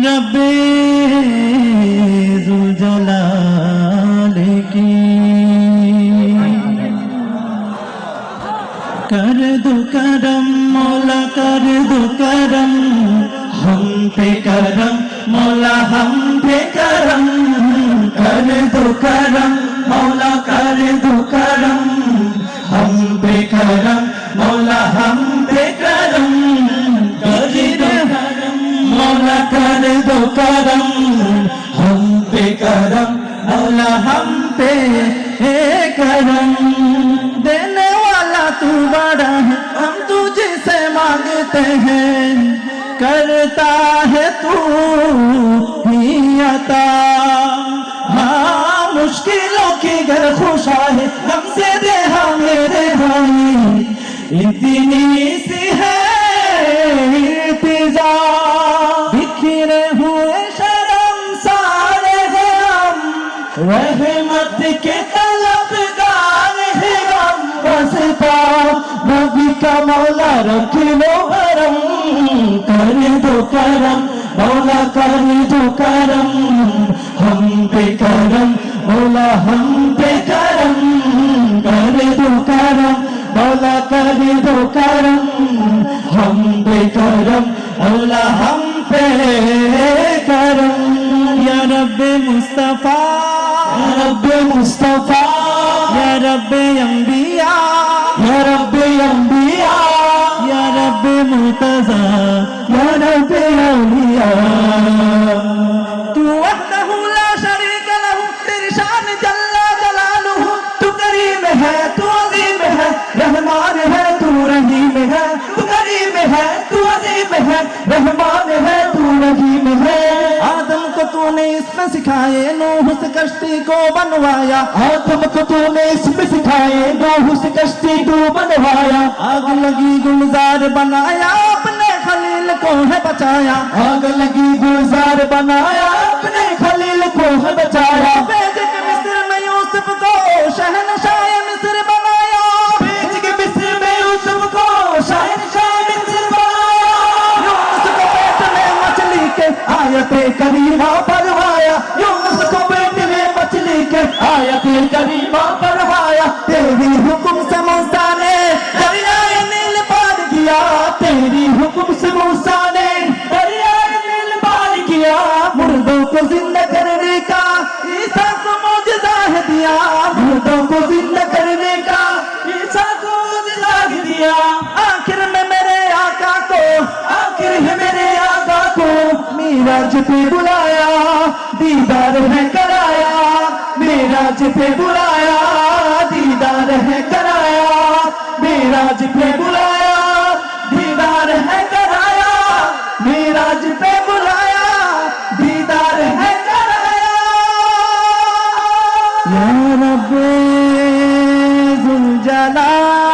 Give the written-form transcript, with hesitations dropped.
रब्बे जुल जलाल की कर दो करम मौला कर दो करम हम पे करम मौला हम पे करम कर दो करम मौला कर दो करम हम पे करम मौला हम पे करम कर दो करम मौला कर दो करम हम पे करम मौला हम पे करम देने वाला तू बड़ा है हम तुझे से मांगते हैं करता है तू ही अता हाँ मुश्किलों की घर खुशा है हमसे दे हाँ मेरे भाई इतनी सी है इल्तिजा बिखरे हुए शर्मसार हैं हम रहमत के तलबगार हैं हम बस पाओ नबी का मौला रख लो करम कर दो करम मौला कर दो करम हम पे करम मौला हम पे करम कर दो करम मौला कर दो करम हम पे करम मौला हम पे करम या रब्बे मुस्तफा या रब्बे मुस्तफा या रब्बे अंबिया या रब्बे अंबिया या रब्बे मुर्तजा या रब्बे औलिया तू वहदहू ला शरीक लहू तेरी शान जल्ला जलालुहू तू करीम है तू अजीम है रहमान है तू रहीम है तू करीम है तू अजीम है रहमान है तू रहीम है आदम को तूने इसमें सिखाए नूह से कश्ती को बनवाया आदम को तूने इसमें सिखाए नूह से कश्ती को बनवाया आग लगी गुलजार बनाया अपने खलील को है बचाया आग लगी गुलजार बनाया अपने खलील को है बचाया भेज के मिस्र में यूसुफ को शहनशाह मिस्र बनाया भेज के मिस्र में यूसुफ को शहनशाह मिस्र बनाया यूनुस को पेट में मछली के आयते करीमा पढ़वाया यूनुस को पेट में मछली के आयते करीमा पढ़वाया तेरी हुक्म से मूसा ने दरियाए नील पार किया तेरी हुक्म से मूसा ने दरियाए नील पार किया मुर्दों को जिंदा करने का ईसा को मौजज़ा है दिया मुर्दों को जिंदा करने का ईसा को मौजज़ा है दिया आखिर में मेरे आका को आखिर है मेरे आका को मेराज पे बुलाया दीदार है कराया मेराज पे बुलाया दीदार है कराया मेराज पे बुलाया दीदार है कराया मेराज पे बुलाया दीदार है कराया या रब्बे जुल जलाल